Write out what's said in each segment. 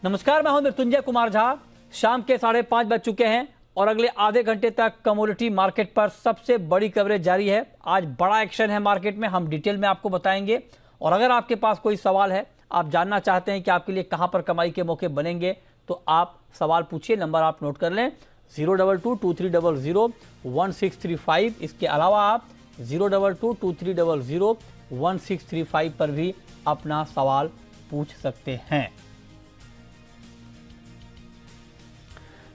नमस्कार, मैं हूं मृत्युंजय कुमार झा। शाम के 5:30 बज चुके हैं और अगले आधे घंटे तक कमोडिटी मार्केट पर सबसे बड़ी कवरेज जारी है। आज बड़ा एक्शन है मार्केट में, हम डिटेल में आपको बताएंगे। और अगर आपके पास कोई सवाल है, आप जानना चाहते हैं कि आपके लिए कहां पर कमाई के मौके बनेंगे, तो आप सवाल पूछिए। नंबर आप नोट कर लें 02223001635। इसके अलावा आप 02223001635 पर भी अपना सवाल पूछ सकते हैं।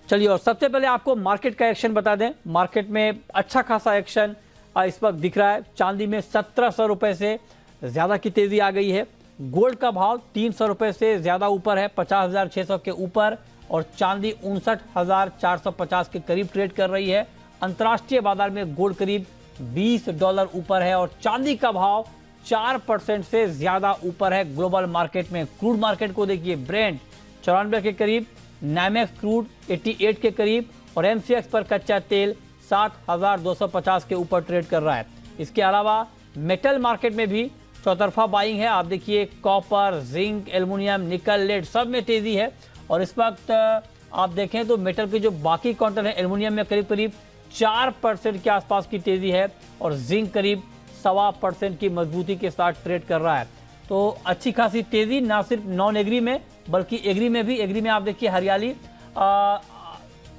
चलिए, और सबसे पहले आपको मार्केट का एक्शन बता दें। मार्केट में अच्छा खासा एक्शन इस वक्त दिख रहा है। चांदी में 1700 रुपए से ज्यादा की तेजी आ गई है। गोल्ड का भाव 300 रुपए से ज्यादा ऊपर है, 50,600 के ऊपर। और चांदी 59,450 के करीब ट्रेड कर रही है। अंतर्राष्ट्रीय बाजार में गोल्ड करीब $20 ऊपर है और चांदी का भाव 4% से ज्यादा ऊपर है ग्लोबल मार्केट में। क्रूड मार्केट को देखिए, ब्रेंट 94 के करीब, नामेक्स क्रूड 88 के करीब और एमसीएक्स पर कच्चा तेल 7,250 के ऊपर ट्रेड कर रहा है। इसके अलावा मेटल मार्केट में भी चौतरफा बाइंग है। आप देखिए, कॉपर, जिंक, एल्युमिनियम, निकल, लेड सब में तेजी है। और इस वक्त आप देखें तो मेटल के जो बाकी काउंटर है, एल्युमिनियम में करीब 4% के आसपास की तेजी है और जिंक करीब 1.25% की मजबूती के साथ ट्रेड कर रहा है। तो अच्छी खासी तेजी ना सिर्फ नॉन एग्री में बल्कि एग्री में भी। एग्री में आप देखिए हरियाली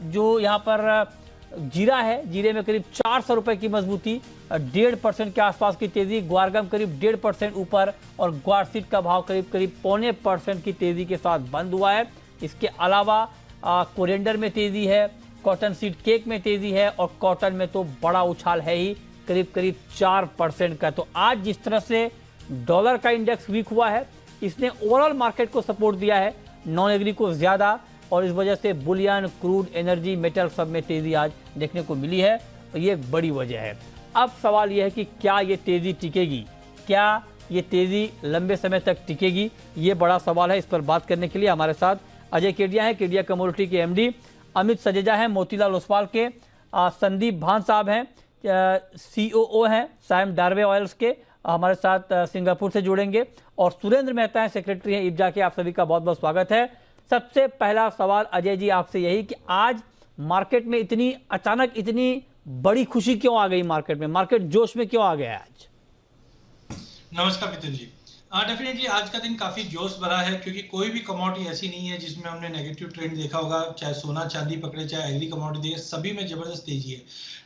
जो यहाँ पर जीरा है, जीरे में करीब 400 रुपए की मजबूती, 1.5% के आसपास की तेजी। ग्वारगम करीब 1.5% ऊपर और ग्वारसीड का भाव करीब 0.25% की तेजी के साथ बंद हुआ है। इसके अलावा कोरिएंडर में तेजी है, कॉटन सीड केक में तेजी है और कॉटन में तो बड़ा उछाल है ही, करीब 4% का। तो आज जिस तरह से डॉलर का इंडेक्स वीक हुआ है, इसने ओवरऑल मार्केट को सपोर्ट दिया है, नॉन एग्री को ज्यादा। और इस वजह से बुलियन, क्रूड, एनर्जी, मेटल सब में तेजी आज देखने को मिली है और ये एक बड़ी वजह है। अब सवाल यह है कि क्या ये तेजी टिकेगी, क्या ये तेजी लंबे समय तक टिकेगी, ये बड़ा सवाल है। इस पर बात करने के लिए हमारे साथ अजय केडिया हैं, केडिया कमोडिटी के एमडी, अमित सजेजा हैं, मोतीलाल ओसवाल के, संदीप भान साहब हैं, सीओओ हैं साइम डार्वे ऑयल्स के, हमारे साथ सिंगापुर से जुड़ेंगे। और सुरेंद्र मेहता हैं, सेक्रेटरी हैं इब्जा के। आप सभी का बहुत बहुत स्वागत है। सबसे पहला सवाल अजय जी आपसे यही कि आज मार्केट में इतनी अचानक इतनी बड़ी खुशी क्यों आ गई, मार्केट जोश में क्यों आ गया आज? नमस्कार मिथुन जी। डेफिनेटली आज का दिन काफी जोश भरा है, क्योंकि कोई भी कमोडिटी ऐसी नहीं है जिसमें हमने नेगेटिव ट्रेंड देखा होगा। चाहे सोना चांदी पकड़े, चाहे एग्री कमोडिटी देखे, सभी में जबरदस्त तेजी है।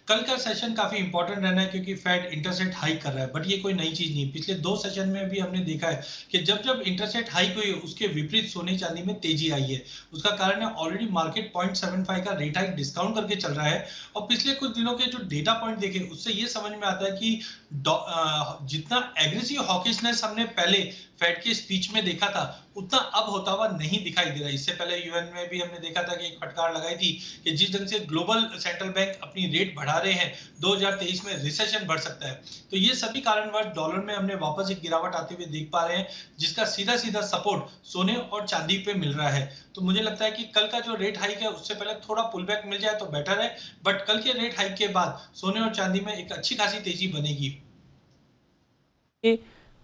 कल का सेशन काफी इंपॉर्टेंट रहना है, क्योंकि फेड इंटरेस्ट रेट हाइक कर रहा है। बट ये कोई नई चीज नहीं, पिछले 2 सेशन में भी हमने देखा है कि जब जब इंटरेस्ट रेट हाइक हुई, उसके विपरीत सोने चांदी में तेजी आई है। उसका कारण है ऑलरेडी मार्केट 0.75 का रेट हाइक डिस्काउंट करके चल रहा है। और पिछले कुछ दिनों के जो डेटा पॉइंट देखे, उससे ये समझ में आता है कि जितना एग्रेसिव हॉकिशनेस हमने पहले फेड के स्पीच में देखा था, उतना अब होता हुआ नहीं दिखाई दे रहा। इससे पहले यूएन में भी हमने देखा था कि एक फटकार लगाई थी कि जिस ढंग से ग्लोबल सेंट्रल बैंक अपनी रेट बढ़ा रहे हैं, 2023 में रिसेशन बढ़ सकता है। तो ये सभी कारणवश डॉलर में हमने वापस एक गिरावट आते हुए देख पा रहे हैं, जिसका सीधा सपोर्ट सोने और चांदी पे मिल रहा है। तो मुझे लगता है कि कल का जो रेट हाइक है, उससे पहले थोड़ा पुल बैक मिल जाए तो बेटर है। बट कल के रेट हाइक के बाद सोने और चांदी में एक अच्छी खासी तेजी बनेगी।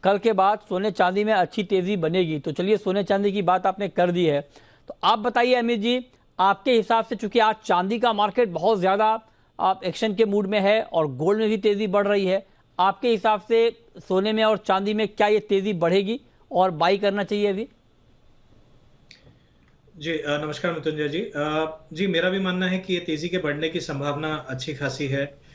कल के बाद सोने चांदी में अच्छी तेजी बनेगी। तो चलिए, सोने चांदी की बात आपने कर दी है, तो आप बताइए अमित जी, आपके हिसाब से, चूंकि आज चांदी का मार्केट बहुत ज्यादा आप एक्शन के मूड में है और गोल्ड में भी तेजी बढ़ रही है, आपके हिसाब से सोने में और चांदी में क्या ये तेजी बढ़ेगी और बाई करना चाहिए अभी? जी नमस्कार मृत्युंजय जी। जी मेरा भी मानना है कि ये तेजी के बढ़ने की संभावना अच्छी खासी है।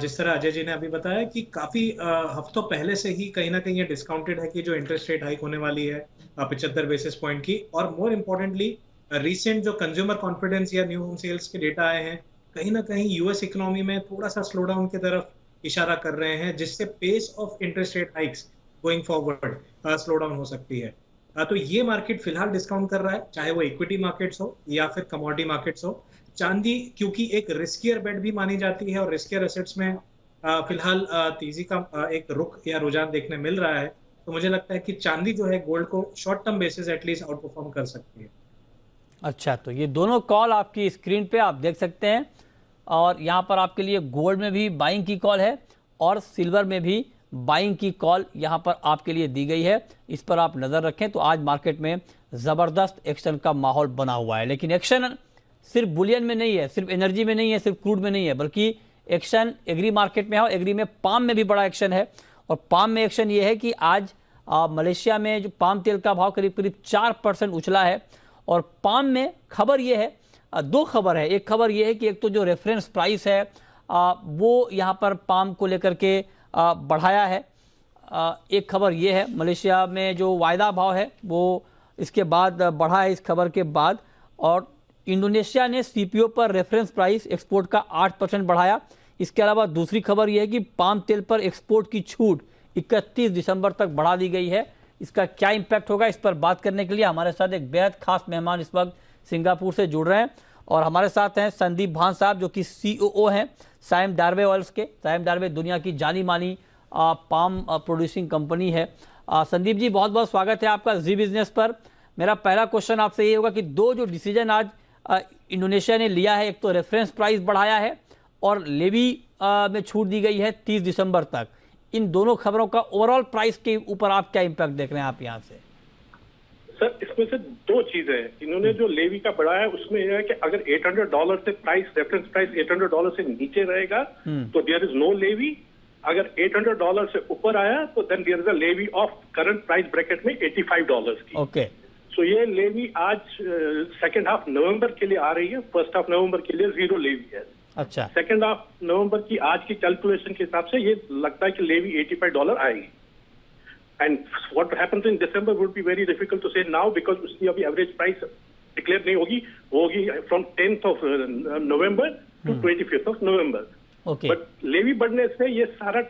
जिस तरह अजय जी ने अभी बताया कि काफी हफ्तों पहले से ही कहीं ना कहीं ये डिस्काउंटेड है कि जो इंटरेस्ट रेट हाइक होने वाली है 75 बेसिस पॉइंट की। और मोर इम्पोर्टेंटली रीसेंट जो कंज्यूमर कॉन्फिडेंस या न्यू होम सेल्स के डेटा आए हैं, कहीं ना कहीं यूएस इकोनॉमी में थोड़ा सा स्लो डाउन की तरफ इशारा कर रहे हैं, जिससे pace of interest rate hikes going forward slow down हो सकती है। तो ये मार्केट फिलहाल डिस्काउंट कर रहा है, चाहे वो इक्विटी मार्केट्स हो या फिर कमोडिटी मार्केट्स हो। चांदी क्योंकि एक रिस्कियर बेट भी मानी जाती है और रिस्कियर एसेट्स में फिलहाल तेजी का एक रुख या रुझान देखने मिल रहा है, तो मुझे लगता है कि चांदी जो है गोल्ड को short term basis at least out perform कर सकती है। अच्छा, तो ये दोनों कॉल आपकी स्क्रीन पे आप देख सकते हैं और यहाँ पर आपके लिए गोल्ड में भी बाइंग की कॉल है और सिल्वर में भी बाइंग की कॉल यहाँ पर आपके लिए दी गई है, इस पर आप नज़र रखें। तो आज मार्केट में ज़बरदस्त एक्शन का माहौल बना हुआ है, लेकिन एक्शन सिर्फ बुलियन में नहीं है, सिर्फ एनर्जी में नहीं है, सिर्फ क्रूड में नहीं है, बल्कि एक्शन एग्री मार्केट में है और एग्री में पाम में भी बड़ा एक्शन है। और पाम में एक्शन ये है कि आज मलेशिया में जो पाम तेल का भाव करीब करीब 4% उछला है। और पाम में खबर ये है, दो खबर है। एक खबर ये है कि एक तो जो रेफरेंस प्राइस है वो यहाँ पर पाम को लेकर के बढ़ाया है। एक खबर ये है, मलेशिया में जो वायदा भाव है वो इसके बाद बढ़ा है, इस खबर के बाद। और इंडोनेशिया ने सीपीओ पर रेफरेंस प्राइस एक्सपोर्ट का 8% बढ़ाया। इसके अलावा दूसरी खबर यह है कि पाम तेल पर एक्सपोर्ट की छूट 31 दिसंबर तक बढ़ा दी गई है। इसका क्या इम्पैक्ट होगा, इस पर बात करने के लिए हमारे साथ एक बेहद खास मेहमान इस वक्त सिंगापुर से जुड़ रहे हैं। और हमारे साथ हैं संदीप भान साहब, जो कि सीओओ हैं साइम डार्वे ऑयल्स के। साइम डार्वे दुनिया की जानी मानी पाम प्रोड्यूसिंग कंपनी है। संदीप जी, बहुत बहुत स्वागत है आपका जी बिजनेस पर। मेरा पहला क्वेश्चन आपसे ये होगा कि दो जो डिसीजन आज इंडोनेशिया ने लिया है, एक तो रेफरेंस प्राइस बढ़ाया है और लेवी में छूट दी गई है 30 दिसंबर तक, इन दोनों खबरों का ओवरऑल प्राइस के ऊपर आप क्या इम्पैक्ट देख रहे हैं आप यहाँ से? सर, इसमें से दो चीजें हैं। इन्होंने जो लेवी का बढ़ाया है उसमें यह है कि अगर $800 से प्राइस, रेफरेंस प्राइस $800 से नीचे रहेगा तो देयर इज नो लेवी। अगर $800 से ऊपर आया तो then there is a levy of current price bracket में $85 की। ओके, सो ये लेवी आज सेकेंड हाफ नवंबर के लिए आ रही है। फर्स्ट हाफ नवंबर के लिए जीरो लेवी है। अच्छा, सेकेंड हाफ नवंबर की आज की कैलकुलेशन के हिसाब से ये लगता है कि लेवी $85 आएगी। And what happens in December would be very difficult to say now, because उसकी अभी एवरेज प्राइस डिक्लेयर नहीं होगी, होगी from 10th of November to 25th of November. Okay, but levy बढ़ने से ये सारा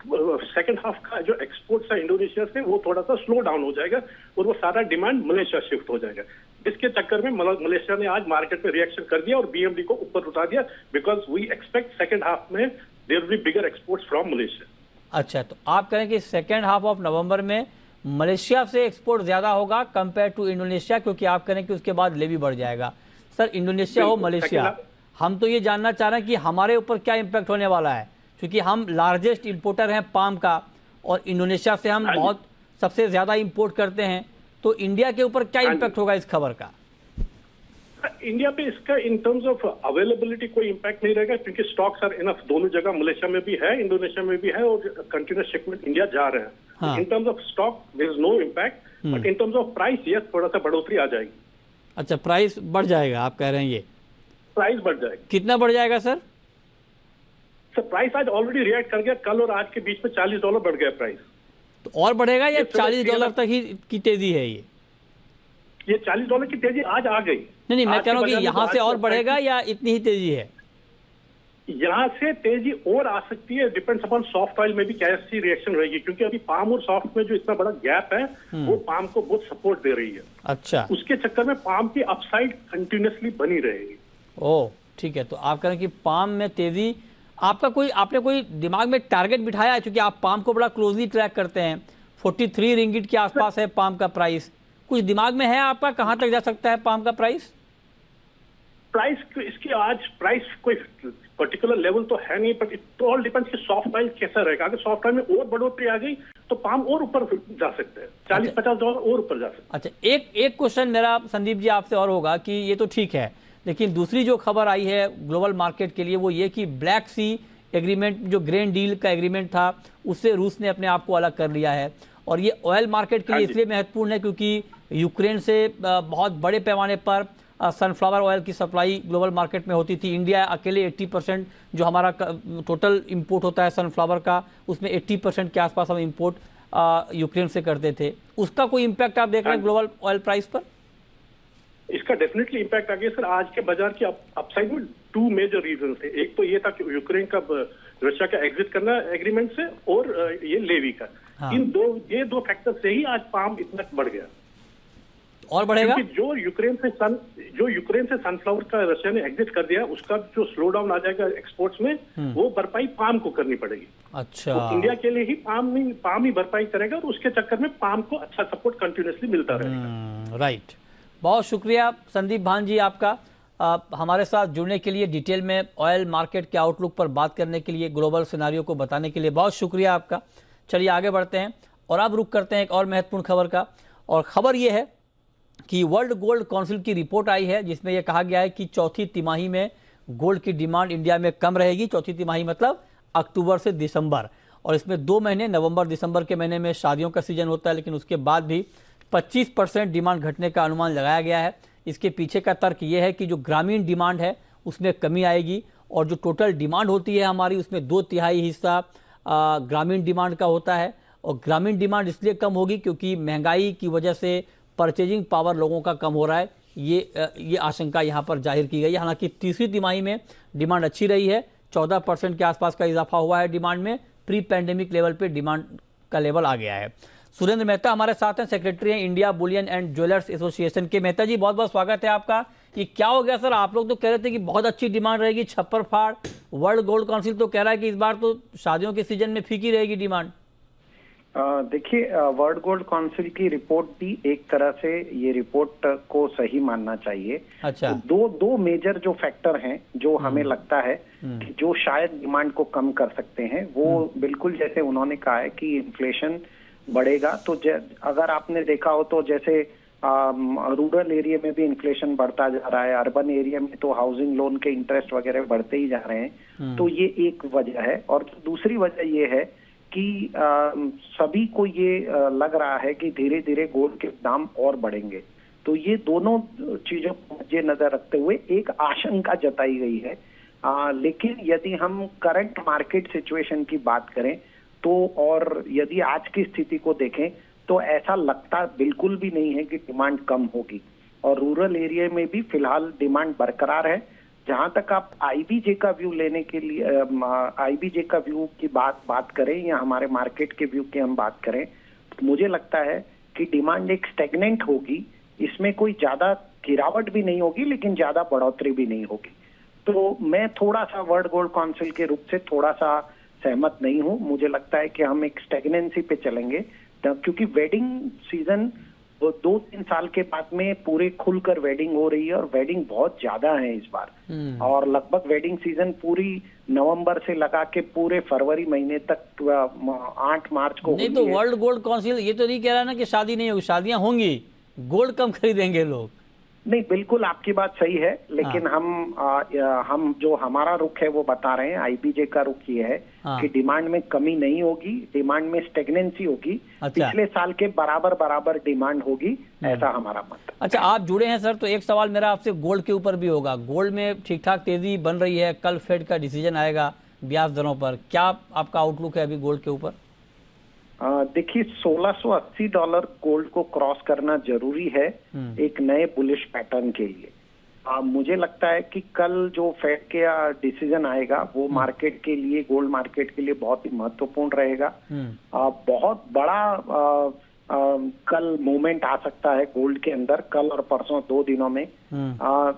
सेकेंड हाफ का जो एक्सपोर्ट्स है इंडोनेशिया से वो थोड़ा सा स्लो डाउन हो जाएगा और वो सारा डिमांड मलेशिया शिफ्ट हो जाएगा। इसके चक्कर में मलेशिया ने आज मार्केट में रिएक्शन कर दिया और बीएमडी को ऊपर उठा दिया, because we expect second half में there will be bigger exports from Malaysia. अच्छा, तो आप कहें कि सेकेंड हाफ ऑफ नवंबर में मलेशिया से एक्सपोर्ट ज्यादा होगा कंपेयर टू इंडोनेशिया, क्योंकि आप कहें कि उसके बाद लेवी बढ़ जाएगा। सर, इंडोनेशिया हो मलेशिया, हम तो ये जानना चाह रहे हैं कि हमारे ऊपर क्या इम्पैक्ट होने वाला है, क्योंकि हम लार्जेस्ट इंपोर्टर हैं पाम का और इंडोनेशिया से हम बहुत सबसे ज्यादा इंपोर्ट करते हैं। तो इंडिया के ऊपर क्या इम्पैक्ट होगा इस खबर का? इंडिया पे इसका इन टर्म्स ऑफ अवेलेबिलिटी कोई इम्पैक्ट नहीं रहेगा, क्योंकि स्टॉक्स आर इनफ दोनों जगह, मलेशिया में भी है, इंडोनेशिया में भी है, और कंटिन्यूस शिपमेंट इंडिया जा रहे हैं। हाँ। In terms of stock there is no impact, but in terms of price yes थोड़ा सा बढ़ोतरी आ जाएगी। अच्छा, प्राइस बढ़ जाएगा आप कह रहे हैं? ये प्राइस बढ़ जाएगी। कितना बढ़ जाएगा सर? सर, प्राइस आज ऑलरेडी रिएक्ट कर गया, कल और आज के बीच में $40 बढ़ गया प्राइस। तो और बढ़ेगा या ये तो $40 तक ही की तेजी है? ये $40 की तेजी आज आ गई। नहीं, मैं आज कह रहा हूँ के कि बाजार में यहाँ तो से आज और का बढ़ेगा या इतनी ही तेजी है? यहाँ से तेजी और आ सकती है, डिपेंड्स अपॉन सॉफ्ट ऑयल में भी कैसी रिएक्शन रहेगी, क्योंकि अभी पाम और सॉफ्ट में जो इतना बड़ा गैप है वो पाम को बहुत सपोर्ट दे रही है। अच्छा, उसके चक्कर में पाम की अपसाइड कंटिन्यूसली बनी रहेगी। ओह ठीक है। तो आप कह रहे हैं कि पाम में तेजी, आपने कोई दिमाग में टारगेट बिठाया है? क्योंकि आप पाम को बड़ा क्लोजली ट्रैक करते हैं, 43 रिंगिट के आसपास है पाम का प्राइस। कुछ दिमाग में है आपका, कहां तक जा सकता है पाम का प्राइस? इसकी आज प्राइस कोई पर्टिकुलर लेवल तो है नहीं, बट इट ऑल डिपेंड्स कि सॉफ्ट ऑयल कैसा रहेगा। अगर सॉफ्ट ऑयल में और बढ़ोतरी आ गई तो पाम और ऊपर जा सकते हैं, $40-50 और ऊपर जा सकते हैं। अच्छा, एक क्वेश्चन मेरा संदीप जी आपसे और होगा कि ये तो ठीक है, लेकिन दूसरी जो खबर आई है ग्लोबल मार्केट के लिए वो ये कि ब्लैक सी एग्रीमेंट, जो ग्रेन डील का एग्रीमेंट था, उससे रूस ने अपने आप को अलग कर लिया है। और ये ऑयल मार्केट के लिए इसलिए महत्वपूर्ण है क्योंकि यूक्रेन से बहुत बड़े पैमाने पर सनफ्लावर ऑयल की सप्लाई ग्लोबल मार्केट में होती थी। इंडिया अकेले 80% जो हमारा टोटल इंपोर्ट होता है सनफ्लावर का, उसमें 80% के आसपास हम इंपोर्ट यूक्रेन से करते थे। उसका कोई इम्पैक्ट आप देख रहे हैं ग्लोबल ऑयल प्राइस पर? इसका डेफिनेटली इम्पैक्ट आ गया सर। आज के बाजार की अपसाइड में 2 मेजर रीजन थे। एक तो ये था कि यूक्रेन का रशिया का एग्जिट करना एग्रीमेंट से, और ये लेवी का। हाँ। ये दो फैक्टर से ही आज पाम इतना बढ़ गया। और बढ़ेगा क्योंकि जो यूक्रेन से सनफ्लावर का रशिया ने एग्जिट कर दिया, उसका जो स्लो डाउन आ जाएगा एक्सपोर्ट्स में, वो भरपाई पाम को करनी पड़ेगी। अच्छा, तो इंडिया के लिए ही पाम ही भरपाई करेगा, और उसके चक्कर में पाम को अच्छा सपोर्ट कंटिन्यूसली मिलता रहेगा। राइट, बहुत शुक्रिया संदीप भान जी आपका हमारे साथ जुड़ने के लिए, डिटेल में ऑयल मार्केट के आउटलुक पर बात करने के लिए, ग्लोबल सिनारियो को बताने के लिए बहुत शुक्रिया आपका। चलिए आगे बढ़ते हैं और अब रुक करते हैं एक और महत्वपूर्ण खबर का। और खबर ये है कि वर्ल्ड गोल्ड काउंसिल की रिपोर्ट आई है जिसमें यह कहा गया है कि चौथी तिमाही में गोल्ड की डिमांड इंडिया में कम रहेगी। चौथी तिमाही मतलब अक्टूबर से दिसंबर, और इसमें 2 महीने नवंबर दिसंबर के महीने में शादियों का सीजन होता है, लेकिन उसके बाद भी 25% डिमांड घटने का अनुमान लगाया गया है। इसके पीछे का तर्क ये है कि जो ग्रामीण डिमांड है उसमें कमी आएगी और जो टोटल डिमांड होती है हमारी उसमें 2/3 हिस्सा ग्रामीण डिमांड का होता है। और ग्रामीण डिमांड इसलिए कम होगी क्योंकि महंगाई की वजह से परचेजिंग पावर लोगों का कम हो रहा है, ये आशंका यहाँ पर जाहिर की गई है। हालांकि तीसरी तिमाही में डिमांड अच्छी रही है, 14% के आसपास का इजाफा हुआ है डिमांड में, प्री पैंडेमिक लेवल पे डिमांड का लेवल आ गया है। सुरेंद्र मेहता हमारे साथ हैं, सेक्रेटरी हैं India Boolean and jewellers association के। मेहता जी बहुत बहुत स्वागत है आपका। ये क्या हो गया सर, आप लोग तो कह रहे थे कि बहुत अच्छी डिमांड रहेगी, छप्पर फाड़, वर्ल्ड गोल्ड काउंसिल तो कह रहा है कि इस बार तो शादियों के सीजन में फीकी रहेगी डिमांड। देखिए, वर्ल्ड गोल्ड काउंसिल की रिपोर्ट भी एक तरह से ये रिपोर्ट को सही मानना चाहिए। अच्छा। तो दो मेजर जो फैक्टर हैं जो हमें लगता है कि जो शायद डिमांड को कम कर सकते हैं, वो बिल्कुल जैसे उन्होंने कहा है कि इन्फ्लेशन बढ़ेगा। तो अगर आपने देखा हो तो जैसे रूरल एरिया में भी इन्फ्लेशन बढ़ता जा रहा है, अर्बन एरिया में तो हाउसिंग लोन के इंटरेस्ट वगैरह बढ़ते ही जा रहे हैं। तो ये एक वजह है। और दूसरी वजह ये है कि सभी को ये लग रहा है कि धीरे धीरे गोल्ड के दाम और बढ़ेंगे। तो ये दोनों चीजों को मद्देनजर रखते हुए एक आशंका जताई गई है। लेकिन यदि हम करंट मार्केट सिचुएशन की बात करें तो, और यदि आज की स्थिति को देखें तो ऐसा लगता बिल्कुल भी नहीं है कि डिमांड कम होगी। और रूरल एरिया में भी फिलहाल डिमांड बरकरार है। जहां तक आप आईबीजे का व्यू लेने के लिए, आईबीजे का व्यू की बात करें या हमारे मार्केट के व्यू की हम बात करें, तो मुझे लगता है कि डिमांड एक स्टेगनेंट होगी। इसमें कोई ज्यादा गिरावट भी नहीं होगी लेकिन ज्यादा बढ़ोतरी भी नहीं होगी। तो मैं थोड़ा सा वर्ल्ड गोल्ड काउंसिल के रूप से थोड़ा सा सहमत नहीं हूं। मुझे लगता है कि हम एक स्टेगनेंसी पे चलेंगे, क्योंकि वेडिंग सीजन 2-3 साल के बाद में पूरे खुलकर वेडिंग हो रही है और वेडिंग बहुत ज्यादा है इस बार। और लगभग वेडिंग सीजन पूरी नवंबर से लगा के पूरे फरवरी महीने तक 8 मार्च को नहीं। तो वर्ल्ड गोल्ड काउंसिल ये तो नहीं कह रहा ना कि शादी नहीं होगी, शादियां होंगी, गोल्ड कम खरीदेंगे लोग। नहीं, बिल्कुल आपकी बात सही है, लेकिन हम जो हमारा रुख है वो बता रहे हैं। आईबीजे का रुख ये है कि डिमांड में कमी नहीं होगी, डिमांड में स्टेगनेंसी होगी। अच्छा। पिछले साल के बराबर डिमांड होगी, ऐसा हमारा मत। अच्छा, आप जुड़े हैं सर, तो एक सवाल मेरा आपसे गोल्ड के ऊपर भी होगा। गोल्ड में ठीक ठाक तेजी बन रही है, कल फेड का डिसीजन आएगा ब्याज दरों पर, क्या आपका आउटलुक है अभी गोल्ड के ऊपर? देखिए, $1680 गोल्ड को क्रॉस करना जरूरी है एक नए बुलिश पैटर्न के लिए। मुझे लगता है कि कल जो फेड का डिसीजन आएगा वो मार्केट के लिए, गोल्ड मार्केट के लिए बहुत ही महत्वपूर्ण रहेगा। बहुत बड़ा कल मूवमेंट आ सकता है गोल्ड के अंदर, कल और परसों 2 दिनों में।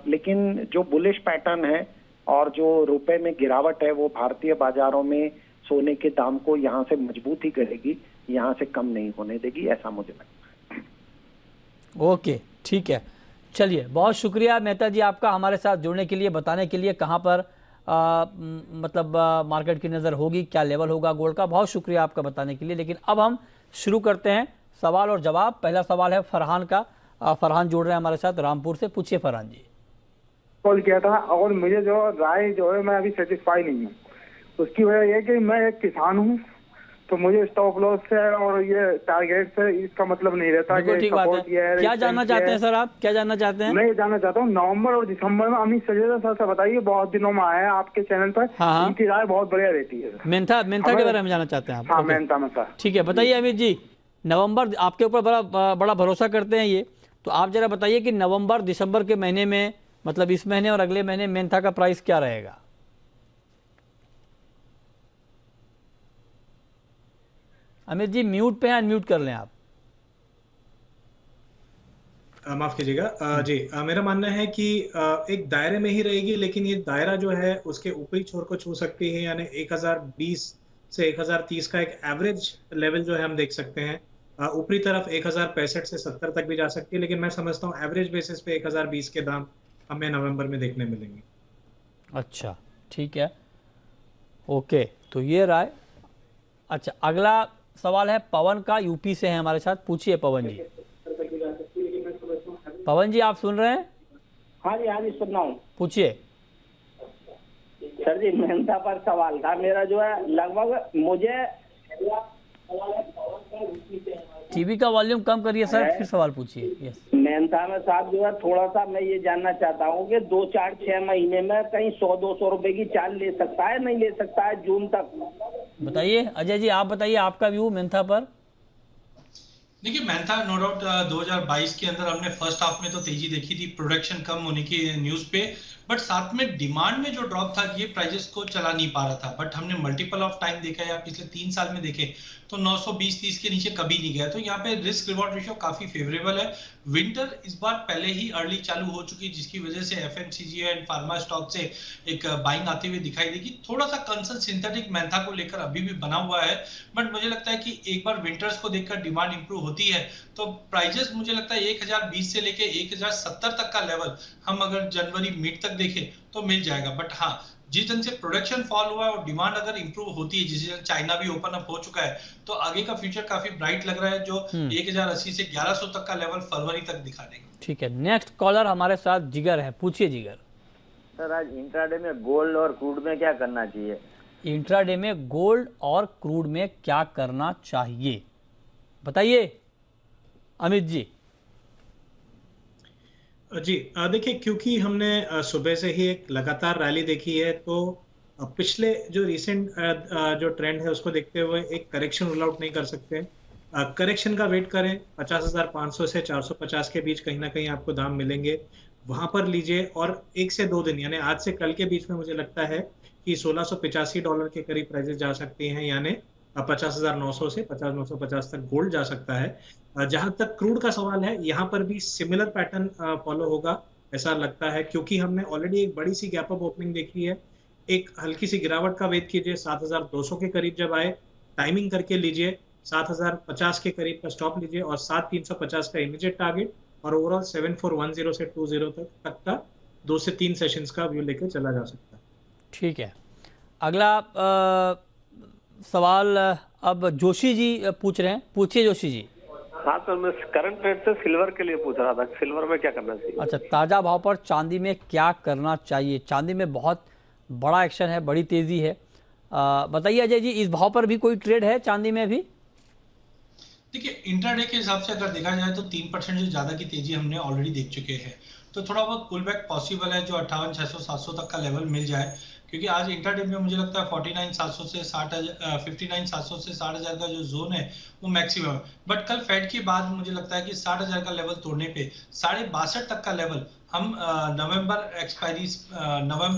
लेकिन जो बुलिश पैटर्न है और जो रुपए में गिरावट है वो भारतीय बाजारों में सोने के दाम को यहाँ से मजबूत ही करेगी, यहाँ से कम नहीं होने देगी, ऐसा मुझे लगता है। ओके, ठीक है। चलिए, बहुत शुक्रिया मेहता जी आपका हमारे साथ जुड़ने के लिए, बताने के लिए कहाँ पर मार्केट की नज़र होगी, क्या लेवल होगा गोल्ड का। बहुत शुक्रिया आपका बताने के लिए। लेकिन अब हम शुरू करते हैं सवाल और जवाब। पहला सवाल है फरहान का। फरहान जुड़ रहे हैं हमारे साथ रामपुर से। पूछिए फरहान जी। कॉल किया था और मुझे जो राय जो है मैं अभी सेटिस्फाई नहीं हूँ। उसकी वजह यह कि मैं एक किसान हूँ, तो मुझे स्टॉप लॉस से और ये टारगेट से इसका मतलब नहीं रहता कि ठीक बात है। क्या जानना चाहते हैं सर आप, क्या जानना चाहते हैं? मैं ये जानना चाहता हूँ, नवंबर और दिसंबर में अमित सजेदा सर से बताइए, बहुत दिनों में आया है आपके चैनल पर। हाँ। उनकी राय बहुत बढ़िया रहती है। मेंथा के बारे में जानना चाहते हैं आप? हाँ, मेंथा में सर। ठीक है, बताइए अमित जी। नवंबर आपके ऊपर बड़ा भरोसा करते हैं ये, तो आप जरा बताइए कि नवंबर दिसंबर के महीने में, मतलब इस महीने और अगले महीने मेंथा का प्राइस क्या रहेगा? अमित जी म्यूट पे हैं, अनम्यूट कर लें आप। माफ कीजिएगा जी। मेरा मानना है कि एक दायरे में ही रहेगी, लेकिन ये दायरा जो है उसके ऊपरी छोर को छू सकती है, यानी 1020 से 1030 का एक एवरेज लेवल जो है हम देख सकते हैं। ऊपरी तरफ 1065 से 70 तक भी जा सकती है, लेकिन मैं समझता हूँ एवरेज बेसिस पे 1020 के दाम हमें नवंबर में देखने मिलेंगे। अच्छा, ठीक है, ओके, तो ये राय। अच्छा, अगला सवाल है पवन का, यूपी से है हमारे साथ। पूछिए पवन जी। पवन जी आप सुन रहे हैं? हाँ जी सुन रहा हूँ। पूछिए। सर जी मेहनता पर सवाल था मेरा, जो है लगभग मुझे टीवी का वॉल्यूम कम करिए सर, फिर सवाल पूछिए। यस। मेहनता में साहब जो है थोड़ा सा मैं ये जानना चाहता हूँ कि 2, 4, 6 महीने में कहीं 100-200 रुपए की चाल ले सकता है, नहीं ले सकता है जून तक? बताइए अजय जी, आप बताइए आपका व्यू मेहनता पर। देखिए मेहनता नो डाउट 2022 के अंदर हमने फर्स्ट हाफ में तो तेजी देखी थी प्रोडक्शन कम होने की न्यूज पे, बट साथ में डिमांड में जो ड्रॉप था ये प्राइजेस को चला नहीं पा रहा था। बट हमने मल्टीपल ऑफ टाइम देखा या पिछले 3 साल में देखे तो 920-30 के नीचे कभी नहीं गया। तो यहाँ पे रिस्क रिवॉर्ड रेशियो काफी फेवरेबल है। विंटर इस बार पहले ही अर्ली चालू हो चुकी है, जिसकी वजह से एफएमसीजी एंड फार्मा स्टॉक से एक बाइंग आते हुए दिखाई देगी। थोड़ा सा कंसर्न सिंथेटिक मेंथा को लेकर अभी भी बना हुआ है, बट मुझे लगता है कि एक बार विंटर्स को देखकर डिमांड इंप्रूव होती है तो प्राइजेस मुझे लगता है 1020 से लेके 1070 तक का लेवल हम अगर जनवरी मिड तक देखें तो मिल जाएगा। बट हाँ, जिस ढंग से प्रोडक्शन फॉल हुआ है और डिमांड अगर इंप्रूव होती है, जिस तरह चाइना भी ओपन अप हो चुका है, तो आगे का फ्यूचर काफी ब्राइट लग रहा है, जो 1080 से 1100 तक का लेवल फरवरी तक दिखा देगा। ठीक है, नेक्स्ट कॉलर हमारे साथ जिगर है। पूछिए जिगर। सर आज इंट्राडे में गोल्ड और क्रूड में क्या करना चाहिए? इंट्राडे में गोल्ड और क्रूड में क्या करना चाहिए बताइए अमित जी। जी देखिए, क्योंकि हमने सुबह से ही एक लगातार रैली देखी है, तो पिछले जो रिसेंट जो ट्रेंड है उसको देखते हुए एक करेक्शन रूल आउट नहीं कर सकते। करेक्शन का वेट करें, 50,500 से 450 के बीच कहीं ना कहीं आपको दाम मिलेंगे, वहां पर लीजिए। और 1 से 2 दिन यानी आज से कल के बीच में मुझे लगता है कि $1685 के करीब प्राइसेस जा सकती हैं, यानी 50,900 से 50,950 तक गोल्ड जा सकता है। जहां तक क्रूड का सवाल है, यहाँ पर भी सिमिलर पैटर्न फॉलो होगा ऐसा लगता है, क्योंकि हमने ऑलरेडी एक बड़ी सी गैप अप ओपनिंग देखी है। एक हल्की सी गिरावट का वेट कीजिए, 7,200 के करीब जब आए टाइमिंग करके लीजिए, 7,050 के करीब का स्टॉप लीजिए और 7,350 का इमीडिएट टारगेट, और ओवरऑल 7,410 से 20 तक का 2 से 3 सेशंस का व्यू लेकर चला जा सकता है। ठीक है, अगला सवाल अब जोशी जी पूछ रहे हैं। पूछिए जोशी जी। हाँ सर, मैं करंट रेट से सिल्वर के लिए पूछ रहा था, सिल्वर में क्या करना चाहिए? अच्छा, ताजा भाव पर चांदी में क्या करना चाहिए? चांदी में बहुत बड़ा एक्शन है, बड़ी तेजी है, बताइए अजय जी, इस भाव पर भी कोई ट्रेड है चांदी में भी? देखिए इंट्राडे के हिसाब से अगर देखा जाए तो 3% से ज्यादा की तेजी हमने ऑलरेडी देख चुके हैं, तो थोड़ा बहुत पुल बैक पॉसिबल है, जो 58,600-700 तक का लेवल मिल जाए, क्योंकि आज इंट्राडे में मुझे लगता है 59,700 से 59,700 से 60,000 का जो जोन है वो मैक्सिमम है। बट कल फेड के बाद मुझे लगता है कि 60,000 का लेवल तोड़ने पे 62.5 तक का लेवल हम नवंबर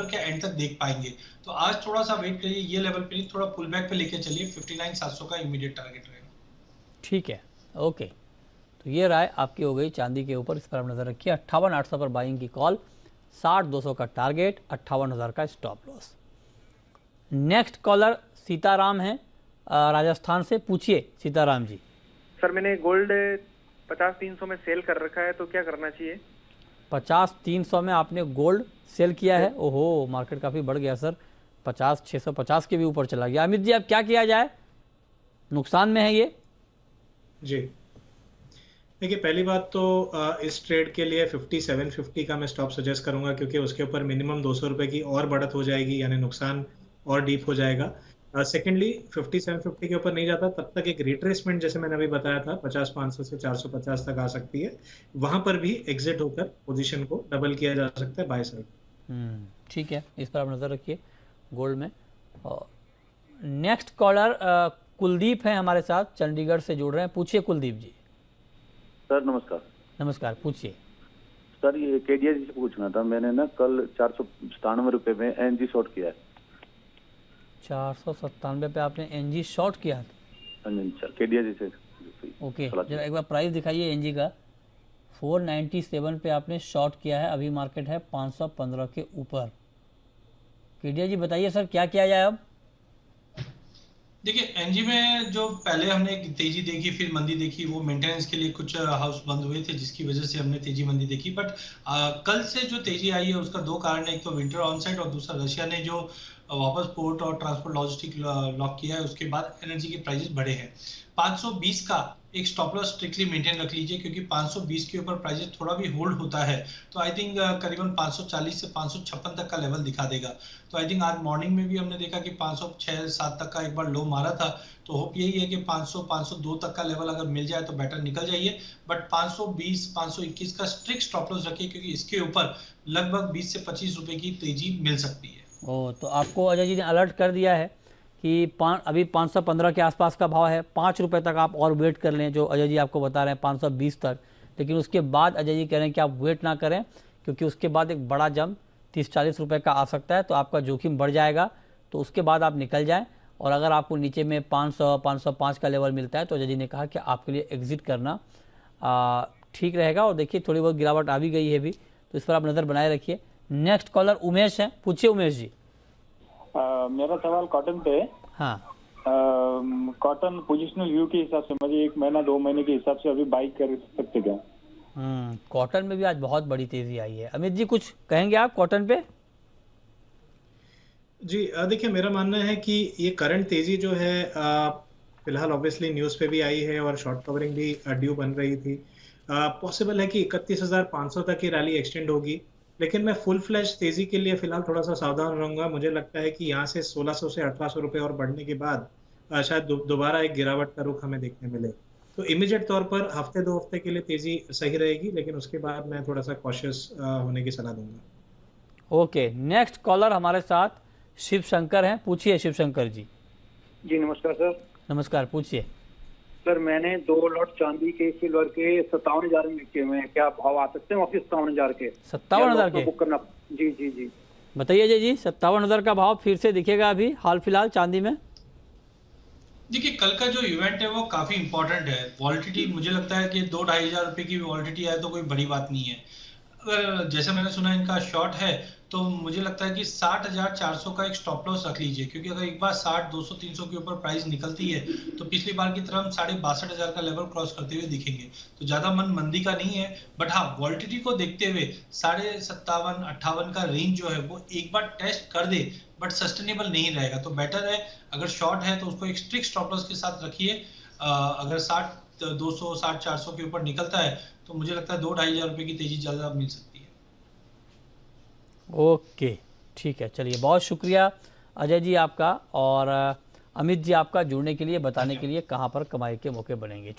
के एंड तक देख पाएंगे। तो आज थोड़ा सा वेट करिए, ये लेवल पे थोड़ा पुल बैक पे लेके चलिए, 59,700 का इमीडिएट टारगेट रहेगा। ठीक है, ओके, तो ये राय आपकी हो गई चांदी के ऊपर, इस पर आप नजर रखिए। 58,800 पर बाइंग की कॉल, 60,200 का टारगेट, 58,000 का stop loss. Next collar Sitaram हैं राजस्थान से। पूछिए सीताराम जी। सर मैंने गोल्ड 50-300 में सेल कर रखा है, तो क्या करना चाहिए? 50-300 में आपने गोल्ड सेल किया है? ओहो, मार्केट काफ़ी बढ़ गया सर, 50-650 के भी ऊपर चला गया। अमित जी अब क्या किया जाए, नुकसान में है ये? जी देखिए, पहली बात तो इस ट्रेड के लिए 5750 का मैं स्टॉप सजेस्ट करूंगा, क्योंकि उसके ऊपर मिनिमम 200 रुपए की और बढ़त हो जाएगी, यानी नुकसान और डीप हो जाएगा। सेकेंडली 5750 के ऊपर नहीं जाता तब तक एक रिट्रेसमेंट, जैसे मैंने अभी बताया था, 50-500 से 450 तक आ सकती है, वहां पर भी एग्जिट होकर पोजीशन को डबल किया जा सकता है बाय साइड। ठीक है, इस पर आप नजर रखिए गोल्ड में। नेक्स्ट कॉलर कुलदीप है हमारे साथ, चंडीगढ़ से जुड़ रहे हैं। पूछिए कुलदीप जी। सर नमस्कार। नमस्कार, पूछिए। सर ये केडिया जी से पूछना था, मैंने ना कल 497 रुपए में एनजी शॉर्ट किया है। 497 पे आपने एनजी शॉर्ट किया है? केडिया जी से। ओके, जरा एक बार प्राइस दिखाइए एनजी का। 497 पे आपने शॉर्ट किया है, अभी मार्केट है 515 के ऊपर। केडिया जी बताइए सर क्या किया जाए अब? देखिए एनजी में जो पहले हमने तेजी देखी फिर मंदी देखी, वो मेंटेनेंस के लिए कुछ हाउस बंद हुए थे, जिसकी वजह से हमने तेजी मंदी देखी। बट कल से जो तेजी आई है उसका 2 कारण है, एक तो विंटर ऑनसेट और दूसरा रशिया ने जो वापस पोर्ट और ट्रांसपोर्ट लॉजिस्टिक लॉक किया है, उसके बाद एनर्जी के प्राइसेस बढ़े हैं। 520 का एक स्टॉप लॉस स्ट्रिक्टली मेंटेन रख लीजिए, क्योंकि 520 के ऊपर प्राइसेस थोड़ा भी होल्ड होता है तो आई थिंक करीबन 540 से 556 तक का लेवल दिखा देगा। तो आई थिंक आज मॉर्निंग में भी हमने देखा कि 506-7 तक का एक बार लो मारा था, तो होप यही है कि 500-502 तक का लेवल अगर मिल जाए तो बेटर निकल जाइए, बट 520-521 का स्ट्रिक्ट स्टॉप लॉस रखिए, क्योंकि इसके ऊपर लगभग 20 से 25 रुपए की तेजी मिल सकती है। तो आपको अजय जी ने अलर्ट कर दिया है कि अभी 515 के आसपास का भाव है, 5 रुपये तक आप और वेट कर लें, जो अजय जी आपको बता रहे हैं 520 तक। लेकिन उसके बाद अजय जी कह रहे हैं कि आप वेट ना करें, क्योंकि उसके बाद एक बड़ा जंप 30-40 रुपये का आ सकता है, तो आपका जोखिम बढ़ जाएगा। तो उसके बाद आप निकल जाएं, और अगर आपको नीचे में 500-505 का लेवल मिलता है तो अजय जी ने कहा कि आपके लिए एग्जिट करना ठीक रहेगा। और देखिए थोड़ी बहुत गिरावट आ भी गई है भी, तो इस पर आप नज़र बनाए रखिए। नेक्स्ट कॉलर उमेश है, पूछिए उमेश जी। मेरा सवाल कॉटन पे है। हाँ, कॉटन पोजिशनल व्यू के हिसाब से मुझे 1 महीना 2 महीने के हिसाब से अभी बाई कर सकते क्या? कॉटन में भी आज बहुत बड़ी तेजी आई है। अमित जी कुछ कहेंगे आप कॉटन पे? जी देखिए, मेरा मानना है कि ये करंट तेजी जो है फिलहाल ऑब्वियसली न्यूज़ पे भी आई है और शॉर्ट कवरिंग भी ड्यू बन रही थी। पॉसिबल है कि 31,500 तक की रैली एक्सटेंड होगी, लेकिन मैं फुल फ्लैश तेजी के लिए फिलहाल थोड़ा सा सावधान रहूंगा। मुझे लगता है कि यहाँ से 1600 से 1800 रुपये और बढ़ने के बाद शायद दोबारा एक गिरावट का रुख हमें देखने मिले। तो इमीडिएट तौर पर हफ्ते 2 हफ्ते के लिए तेजी सही रहेगी, लेकिन उसके बाद मैं थोड़ा सा कॉशियस होने की सलाह दूंगा। ओके, नेक्स्ट कॉलर हमारे साथ शिव शंकर हैं, पूछिए शिव शंकर जी। जी नमस्कार सर। नमस्कार, पूछिए। सर मैंने 2 लॉट चांदी के सिल्वर के 57,000 में लिखे हुए हैं, क्या भाव आ सकते हैं वापस 57,000 के? 57,000 के बुक करना? जी जी जी बताइए अजय जी, 57,000 का भाव फिर से दिखेगा अभी हाल फिलहाल चांदी में? देखिए कल का जो इवेंट है वो काफी इंपॉर्टेंट है। वॉलिटिटी मुझे लगता है कि 2-2.5 हजार रुपए की वॉलिटिटी आए तो कोई बड़ी बात नहीं है। अगर जैसे मैंने सुना इनका शॉर्ट है, तो मुझे लगता है कि 60,400 का एक स्टॉप लॉस रख लीजिए, क्योंकि अगर एक बार 60, 200, 300 के ऊपर प्राइस निकलती है तो पिछली बार की तरह हम 62,500 का लेवल क्रॉस करते हुए दिखेंगे। तो ज्यादा मन मंदी का नहीं है, बट हाँ वॉलिटिटी को देखते हुए 57.5-58 का रेंज जो है वो एक बार टेस्ट कर दे, बट सस्टेनेबल नहीं रहेगा। तो बेटर है अगर शॉर्ट है तो उसको एक स्ट्रिक्ट स्टॉप लॉस के साथ रखिए। अगर 60-200, 60-400 के ऊपर निकलता है तो मुझे लगता है 2-2.5 हजार रुपए की तेजी ज्यादा मिल सकती है। ओके ठीक है, चलिए बहुत शुक्रिया अजय जी आपका, और अमित जी आपका जुड़ने के लिए, बताने के लिए कहाँ पर कमाई के मौके बनेंगे।